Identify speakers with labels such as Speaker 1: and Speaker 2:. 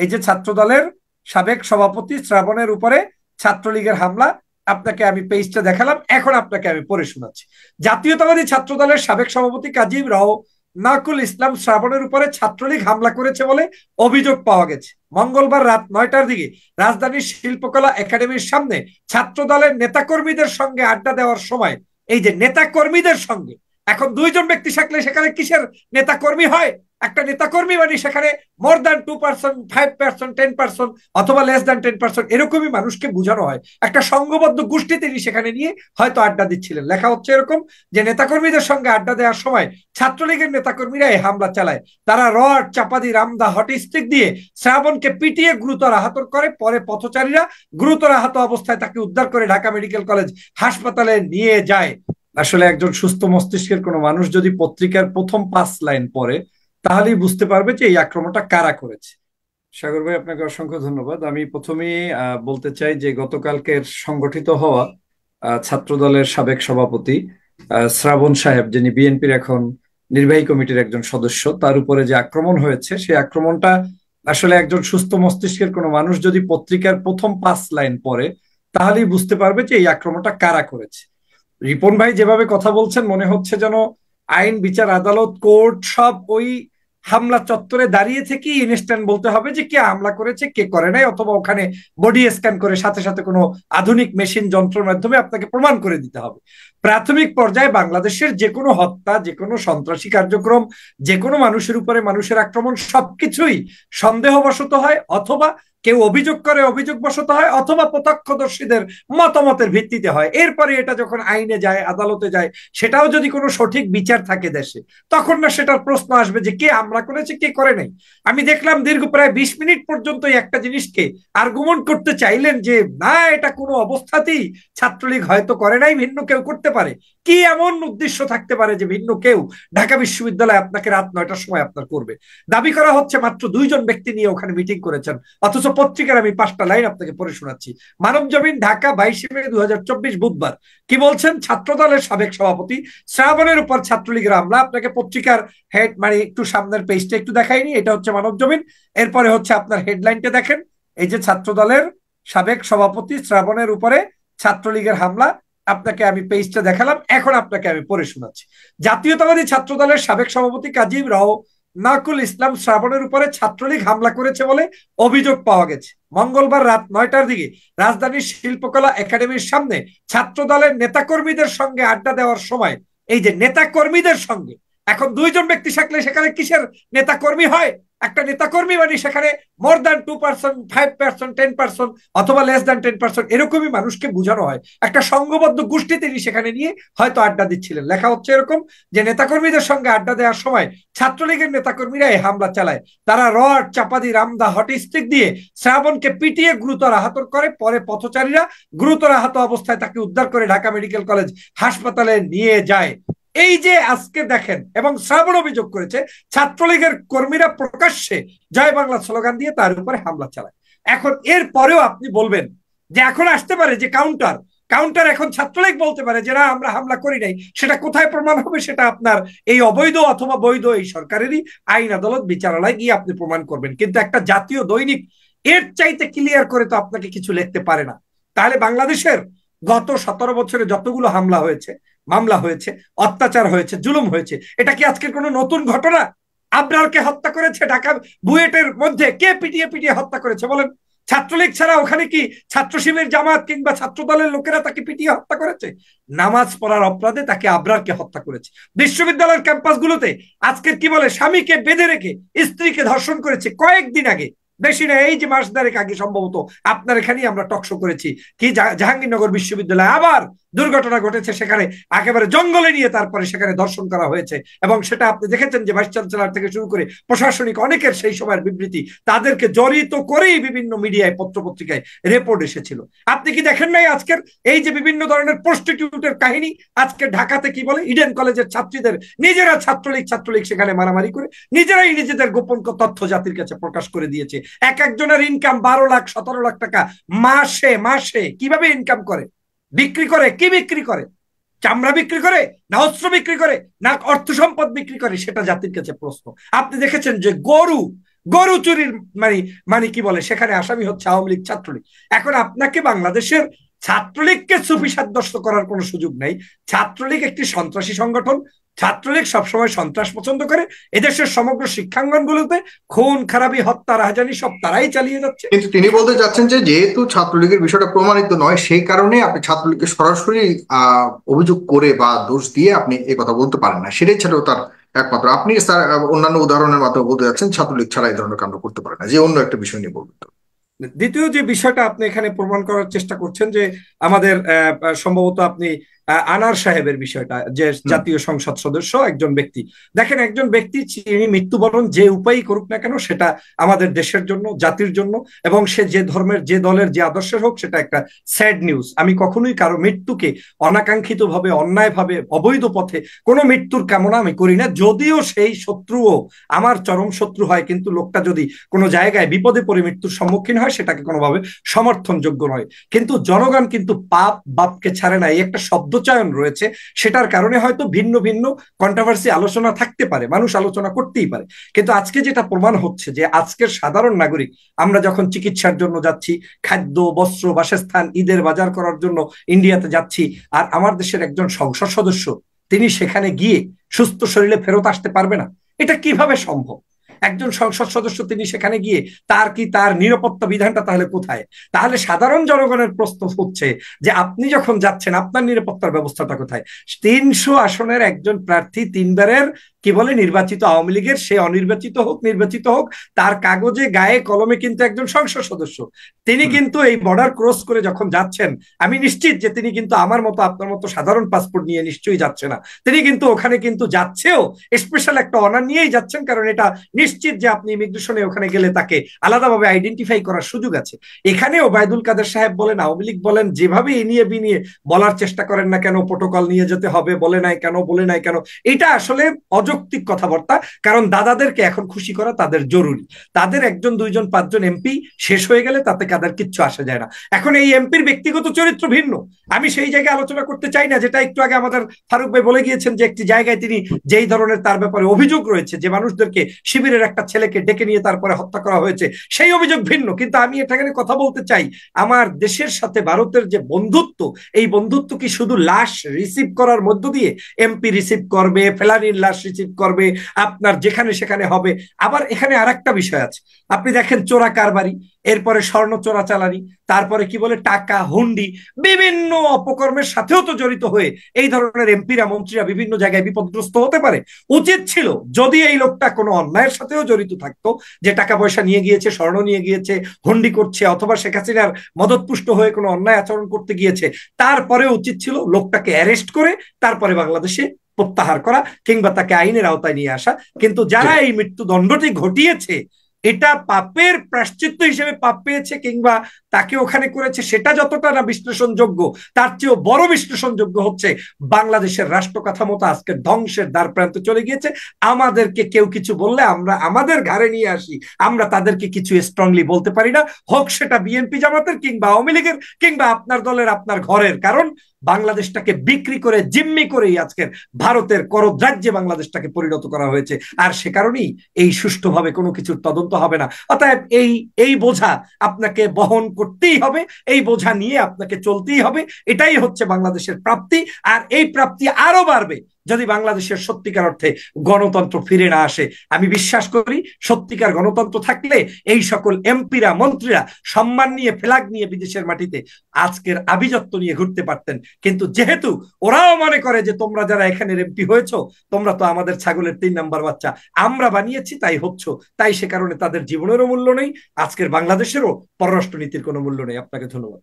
Speaker 1: এই যে ছাত্র দলের সাবেক সভাপতি শ্রাবণের উপরে ছাত্রলীগের হামলা, আপনাকে আমি পেজটা দেখালাম, এখন আপনাকে আমি পড়ে শোনাচ্ছি। জাতীয়তাবাদী ছাত্র দলের সাবেক সভাপতি কাজী রওনাকুল ইসলাম শ্রাবণের উপরে ছাত্রলীগ হামলা করেছে বলে অভিযোগ পাওয়া গেছে। মঙ্গলবার রাত 9টার দিকে রাজধানীর শিল্পকলা একাডেমির সামনে ছাত্র দলের নেতাকর্মীদের সঙ্গে আড্ডা দেওয়ার সময়, এই যে নেতাকর্মীদের সঙ্গে, এখন দুইজন ব্যক্তি থাকলে সেখানে কিসের নেতাকর্মী হয়? একটা নেতাকর্মী মানে সেখানে মোর দ্যান 2%, 5%, 10% অথবা লেস দ্যান 10%, এরকমই মানুষকে বোঝানো হয়। একটা সংঘবদ্ধ গোষ্ঠী তিনি সেখানে নিয়ে হয়তো আড্ডা দিচ্ছিলেন। লেখা হচ্ছে এরকম যে নেতাকর্মীদের সঙ্গে আড্ডা দেওয়ার সময় ছাত্রলীগের নেতাকর্মীরা এই হামলা চালায়। তারা রড, চাপাতি, রামদা, হটস্টিক দিয়ে শ্রাবণকে পিটিয়ে গুরুতর আহত করে। পরে পথচারীরা গুরুতর আহত অবস্থায় তাকে উদ্ধার করে ঢাকা মেডিকেল কলেজ হাসপাতালে নিয়ে যায়। আসলে একজন সুস্থ মস্তিষ্কের কোনো মানুষ যদি পত্রিকার প্রথম 5 লাইন পড়ে, তাহলেই বুঝতে পারবে যে এই আক্রমণটা কারা করেছে। সাগর ভাই, আপনাকে অসংখ্য ধন্যবাদ। আমি প্রথমেই বলতে চাই যে গতকালকের সংগঠিত হওয়া ছাত্র দলের সাবেক সভাপতি শ্রাবণ সাহেব, যিনি বিএনপির এখন নির্বাহী কমিটির একজন সদস্য, তার উপরে যে আক্রমণ হয়েছে, সেই আক্রমণটা আসলে একজন সুস্থ মস্তিষ্কের কোনো মানুষ যদি পত্রিকার প্রথম 5 লাইন পড়ে, তাহলেই বুঝতে পারবে যে এই আক্রমণটা কারা করেছে। রিপন ভাই যেভাবে কথা বলছেন, মনে হচ্ছে যেন আইন, বিচার, আদালত, কোর্ট সব ওই হামলা চত্বরে দাঁড়িয়ে থেকে ইনস্ট্যান্ট বলতে হবে যে কে হামলা করেছে, কে করে নাই, অথবা ওখানে বডি স্ক্যান করে সাথে সাথে কোনো আধুনিক মেশিন যন্ত্রের মাধ্যমে আপনাকে প্রমাণ করে দিতে হবে। প্রাথমিক পর্যায়ে বাংলাদেশের যে কোনো হত্যা, যে কোনো সন্ত্রাসী কার্যক্রম, যে কোনো মানুষের উপরে মানুষের আক্রমণ সবকিছুই সন্দেহবশত হয়, অথবা কেউ অভিযোগ করে অভিযোগবশত হয়, অথবা প্রত্যক্ষদর্শীদের মতামতের ভিত্তিতে হয়। এরপরে এটা যখন আইনে যায়, আদালতে যায়, সেটাও যদি কোনো সঠিক বিচার থাকে দেশে, তখন না সেটার প্রশ্ন আসবে যে কে হামলা করেছে, কে করে নাই। আমি দেখলাম দীর্ঘ প্রায় 20 মিনিট পর্যন্ত একটা জিনিসকে আর্গুমেন্ট করতে চাইলেন যে না, এটা কোনো অবস্থাতেই ছাত্রলীগ হয়তো করে নাই, ভিন্ন কেউ করতে পারে। কি এমন উদ্দেশ্য থাকতে পারে যে ভিন্ন কেউ ঢাকা বিশ্ববিদ্যালয়ে আপনাকে রাত 9টার সময় আপনার করবে? দাবি করা হচ্ছে মাত্র 2জন ব্যক্তি নিয়ে ওখানে মিটিং করেছেন, অথচ পত্রিকার আমি 5টা লাইন আপনাকে পড়ে শোনাচ্ছি। মানব জমিন, ঢাকা, 22শে মে 2024, বুধবার। কি বলছেন? ছাত্র দলের সাবেক সভাপতি শ্রাবণের উপর ছাত্রলীগের হামলা। আপনাকে পত্রিকার হেড মানে একটু সামনের পেজটা একটু দেখাইনি, এটা হচ্ছে মানব জমিন। এরপরে হচ্ছে আপনার হেডলাইনটা দেখেন, এই যে ছাত্র দলের সাবেক সভাপতি শ্রাবণের উপরে ছাত্রলীগের হামলা, আপনাকে আমি পেজটা দেখালাম, এখন আপনাকে আমি পড়ে শোনাচ্ছি। জাতীয়তাবাদী ছাত্র দলের সাবেক সভাপতি কাজী রওনাকুল ইসলাম শ্রাবণের উপরে ছাত্রলীগ হামলা করেছে বলে অভিযোগ পাওয়া গেছে। মঙ্গলবার রাত 9টার দিকে রাজধানীর শিল্পকলা একাডেমির সামনে ছাত্র দলের নেতাকর্মীদের সঙ্গে আড্ডা দেওয়ার সময়, এই যে নেতাকর্মীদের সঙ্গে, এখন দুইজন ব্যক্তি থাকলে সেখানে কিসের নেতাকর্মী হয়? একটা নেতাকর্মী মানে সেখানে মোর দ্যান 2%, 5%, 10% অথবা লেস দ্যান 10%, এরকমই মানুষকে বোঝানো হয়। একটা সংঘবদ্ধ গোষ্ঠী তিনি সেখানে নিয়ে হয়তো আড্ডা দিচ্ছিলেন। লেখা হচ্ছে এরকম যে নেতাকর্মীদের সঙ্গে আড্ডা দেওয়ার সময় ছাত্রলীগের নেতাকর্মীরা এই হামলা চালায়। তারা রড, চাপাতি, রামদা, হটস্টিক দিয়ে শ্রাবণকে পিটিয়ে গুরুতর আহত করে। পরে পথচারীরা গুরুতর আহত অবস্থায় তাকে উদ্ধার করে ঢাকা মেডিকেল কলেজ হাসপাতালে নিয়ে যায়। এই যে আজকে দেখেন, এবং শ্রাবণ অভিযোগ করেছে ছাত্রলীগের কর্মীরা প্রকাশ্যে জয় বাংলা স্লোগান দিয়ে তার উপরে হামলা চালায়। এখন এর পরেও আপনি বলবেন যে এখন আসতে পারে যে কাউন্টার কাউন্টার এখন ছাত্রলীগ বলতে পারে যে না, আমরা হামলা করি নাই। সেটা কোথায় প্রমাণ হবে? সেটা আপনার এই অবৈধ অথবা বৈধ এই সরকারেরই আইন, আদালত, বিচারালয় গিয়ে আপনি প্রমাণ করবেন। কিন্তু একটা জাতীয় দৈনিক এর চাইতে ক্লিয়ার করে তো আপনাকে কিছু লিখতে পারে না। তাহলে বাংলাদেশের গত 17 বছরে যতগুলো হামলা হয়েছে, মামলা হয়েছে, অত্যাচার হয়েছে, জুলুম হয়েছে, এটা কি আজকের কোনো নতুন ঘটনা? আবরারকে হত্যা করেছে ঢাকা বুয়েটের মধ্যে, কে পিটিয়ে পিটিয়ে হত্যা করেছে বলেন? ছাত্রলীগ ছাড়া ওখানে কি ছাত্র শিবির, জামাত কিংবা ছাত্র দলের লোকেরা তাকে পিটিয়ে হত্যা করেছে? নামাজ পড়ার অপরাধে তাকে আবরারকে হত্যা করেছে। বিশ্ববিদ্যালয়ের ক্যাম্পাসগুলোতে আজকের কি বলে, স্বামীকে বেঁধে রেখে স্ত্রীকে ধর্ষণ করেছে কয়েকদিন আগে, বেশি না, এই যে মাস দেড়েক আগে সম্ভবত আপনার এখানেই আমরা টকশো করেছি। কি জাহাঙ্গীরনগর বিশ্ববিদ্যালয়ে আবার দুর্ঘটনা ঘটেছে, সেখানে একেবারে জঙ্গলে নিয়ে তারপরে সেখানে দর্শন করা হয়েছে। এবং সেটা আপনি দেখেছেন যে ভাইস চ্যান্সেলর থেকে শুরু করে প্রশাসনিক অনেকের সেই সময়ের বিবৃতি, তাদেরকে জড়িত করেই বিভিন্ন মিডিয়ায়, পত্রপত্রিকায় রিপোর্ট এসেছিল। আপনি কি দেখেন নাই আজকের এই যে বিভিন্ন ধরনের প্রস্টিটিউটের কাহিনী? আজকে ঢাকাতে কি বলে, ইডেন কলেজের ছাত্রীদের নিজেরা ছাত্রলীগ ছাত্রলীগ সেখানে মারামারি করে নিজেরাই নিজেদের গোপন তথ্য জাতির কাছে প্রকাশ করে দিয়েছে। এক একজনের ইনকাম 12 লাখ 17 লাখ টাকা মাসে মাসে। কিভাবে ইনকাম করে? বিক্রি করে। কি বিক্রি করে? চামড়া বিক্রি করে, না অস্ত্র বিক্রি করে, না অর্থ সম্পদ বিক্রি করে? সেটা জাতির কাছে প্রশ্ন। আপনি দেখেছেন যে গরু গরু চুরির মানে মানে কি বলে সেখানে আসামি হচ্ছে আওয়ামী লীগ ছাত্রলীগ। এখন আপনাকে বাংলাদেশের ছাত্রলীগকে সুফি সাব্যস্ত করার কোনো সুযোগ নেই। ছাত্রলীগ একটি সন্ত্রাসী সংগঠন, ছাত্রলীগ সবসময় সন্ত্রাস পছন্দ করে। এদেশের সমগ্র শিক্ষাঙ্গনগুলোতে খুন খারাপি হত্যা রাহাজানি সব তারাই চালিয়ে যাচ্ছে।
Speaker 2: কিন্তু তিনি বলতে চাচ্ছেন যে যেহেতু ছাত্রলীগের বিষয়টা প্রমাণিত নয়, সেই কারণে আপনি ছাত্রলীগকে সরাসরি অভিযোগ করে বা দোষ দিয়ে আপনি এই কথা বলতে পারেন না, সেটাই ছিল তার একমাত্র। আপনি স্যার অন্যান্য উদাহরণের মাধ্যমে বলতে যাচ্ছেন ছাত্রলীগ ছাড়া এই ধরনের কাণ্ড করতে পারে না, যে অন্য একটা বিষয় নিয়ে বলবেন।
Speaker 1: দ্বিতীয় যে বিষয়টা আপনি এখানে প্রমাণ করার চেষ্টা করছেন যে আমাদের সম্ভবত আপনি আনার সাহেবের বিষয়টা, যে জাতীয় সংসদ সদস্য একজন ব্যক্তি, দেখেন একজন ব্যক্তি তিনি মৃত্যুবরণ যে উপায়ই করুক না কেন সেটা আমাদের দেশের জন্য, জাতির জন্য, এবং সে যে ধর্মের যে দলের যে আদর্শের হোক সেটা একটা স্যাড নিউজ। আমি কখনোই কারো মৃত্যুকে অনাকাঙ্ক্ষিত ভাবে, অন্যায় ভাবে, অবৈধ পথে কোনো মৃত্যুর কামনা আমি করি না, যদিও সেই শত্রুও আমার চরম শত্রু হয়, কিন্তু লোকটা যদি কোনো জায়গায় বিপদে পড়ে মৃত্যুর সম্মুখীন হয় সেটাকে কোনোভাবে সমর্থনযোগ্য নয়। কিন্তু জনগণ কিন্তু পাপ বাপকে ছাড়ে না, এই একটা শব্দচয়ন রয়েছে, সেটার কারণে হয়তো ভিন্ন ভিন্ন কন্ট্রোভার্সি আলোচনা থাকতে পারে, মানুষ আলোচনা করতেই পারে। কিন্তু আজকে যেটা প্রমাণ হচ্ছে যে আজকের সাধারণ নাগরিক, আমরা যখন চিকিৎসার জন্য যাচ্ছি, খাদ্য বস্ত্র বাসস্থান ঈদের বাজার করার জন্য ইন্ডিয়াতে যাচ্ছি, আর আমার দেশের একজন সংসদ সদস্য তিনি সেখানে গিয়ে সুস্থ শরীরে ফেরত আসতে পারবে না, এটা কিভাবে সম্ভব? একজন সংসদ সদস্য তিনি সেখানে গিয়ে তার নিরাপত্তা বিধানটা তাহলে কোথায়? তাহলে সাধারণ জনগণের প্রশ্ন হচ্ছে যে আপনি যখন যাচ্ছেন আপনার নিরাপত্তার ব্যবস্থাটা কোথায়? ৩০০ আসনের একজন প্রার্থী, তিনবারের কি বলে নির্বাচিত আওয়ামী লীগের, সে অনির্বাচিত হোক নির্বাচিত হোক, তার কাগজে গায়ে কলমে কিন্তু একজন সংসদ সদস্য। তিনি কিন্তু এই বর্ডার ক্রস করে যখন যাচ্ছেন, আমি নিশ্চিত যে তিনি কিন্তু আমার মতো আপনার মতো সাধারণ পাসপোর্ট নিয়ে নিশ্চয়ই যাচ্ছে না। তিনি কিন্তু ওখানে কিন্তু যাচ্ছেও স্পেশাল একটা অনার নিয়েই যাচ্ছেন, কারণ এটা নিশ্চিত যে আপনি ইমিগ্রেশনে ওখানে গেলে তাকে আলাদাভাবে আইডেন্টিফাই করার সুযোগ আছে। এখানে ওবায়দুল কাদের সাহেব বলেন, আওয়ামী লীগ বলেন, যেভাবে এনিয়ে বিনিয়ে বলার চেষ্টা করেন না কেন, প্রোটোকল নিয়ে যেতে হবে, বলে নাই কেন, বলে নাই কেন, এটা আসলে অযৌক্তিক কথাবার্তা। কারণ দাদাদেরকে এখন খুশি করা তাদের জরুরি। তাদের একজন দুইজন পাঁচজন এমপি শেষ হয়ে গেলে তাতে কাদের কিচ্ছু আসে যায় না। এখন এই এমপির ব্যক্তিগত চরিত্র ভিন্ন, আমি সেই জায়গায় আলোচনা করতে চাই না, যেটা একটু আগে আমাদের ফারুক ভাই বলে গিয়েছেন যে একটি জায়গায় তিনি যেই ধরনের তার ব্যাপারে অভিযোগ রয়েছে, যে মানুষদেরকে শিবিরের একটা ছেলেকে ডেকে নিয়ে তারপরে হত্যা করা হয়েছে, সেই অভিযোগ ভিন্ন। কিন্তু আমি এখানে কথা বলতে চাই, আমার দেশের সাথে ভারতের যে বন্ধুত্ব, এই বন্ধুত্ব কি শুধু লাশ রিসিভ করার মধ্য দিয়ে? এমপি রিসিভ করবে, ফেলানির লাশ রিসিভ করবে, আপনার যেখানে সেখানে হবে। আবার এখানে আর একটা বিষয় আছে, আপনি দেখেন চোরা কারবারি, এরপরে স্বর্ণ চোরাচালানি, তারপরে কি বলে টাকা হুন্ডি, বিভিন্ন অপকর্মের সাথেও তো জড়িত হয়ে এই ধরনের এমপিরা মন্ত্রীরা বিভিন্ন জায়গায় বিপদগ্রস্ত হতে পারে। উচিত ছিল যদি এই লোকটা কোনো অন্যায়ের সাথেও জড়িত থাকতো, যে টাকা পয়সা নিয়ে গিয়েছে, স্বর্ণ নিয়ে গিয়েছে, হুন্ডি করছে, অথবা শেখ হাসিনার মদতপুষ্ট হয়ে কোনো অন্যায় আচরণ করতে গিয়েছে, তারপরে উচিত ছিল লোকটাকে অ্যারেস্ট করে তারপরে বাংলাদেশে প্রত্যাহার করা কিংবা তাকে আইনের আওতায় নিয়ে আসা। কিন্তু যারা এই মৃত্যুদণ্ডটি ঘটিয়েছে, এটা পাপের প্রায়শ্চিত্ত হিসেবে পাপ পেয়েছে কিংবা তাকে ওখানে করেছে, সেটা যতটা না বিশ্লেষণযোগ্য, তার চেয়েও বড় বিশ্লেষণযোগ্য হচ্ছে বাংলাদেশের রাষ্ট্র কাঠামোটা আজকে ধ্বংসের দ্বার প্রান্তে চলে গিয়েছে। আমাদেরকে কেউ কিছু বললে আমরা আমাদের ঘাড়ে নিয়ে আসি, আমরা তাদেরকে কিছু স্ট্রংলি বলতে পারি না, হোক সেটা বিএনপি জামাতের কিংবা আওয়ামী লীগের কিংবা আপনার দলের আপনার ঘরের। কারণ বাংলাদেশটাকে বিক্রি করে জিম্মি করেই আজকের ভারতের করদ্রাজ্যে বাংলাদেশটাকে পরিণত করা হয়েছে। আর সে কারণেই এই সুষ্ঠুভাবে কোনো কিছুর তদন্ত হবে না। অতএব এই বোঝা আপনাকে বহন করতেই হবে, এই বোঝা নিয়ে আপনাকে চলতেই হবে। এটাই হচ্ছে বাংলাদেশের প্রাপ্তি, আর এই প্রাপ্তি আরো বাড়বে যদি বাংলাদেশের সত্যিকার অর্থে গণতন্ত্র ফিরে না আসে। আমি বিশ্বাস করি সত্যিকার গণতন্ত্র থাকলে এই সকল এমপিরা মন্ত্রীরা সম্মান নিয়ে, ফ্ল্যাগ নিয়ে বিদেশের মাটিতে আজকের আভিজাত্য নিয়ে ঘুরতে পারতেন। কিন্তু যেহেতু ওরাও মনে করে যে তোমরা যারা এখানে এমপি হয়েছো, তোমরা তো আমাদের ছাগলের ৩ নাম্বার বাচ্চা, আমরা বানিয়েছি তাই হচ্ছ, তাই সে কারণে তাদের জীবনেরও মূল্য নেই, আজকের বাংলাদেশেরও পররাষ্ট্রনীতির কোনো মূল্য নেই। আপনাকে ধন্যবাদ।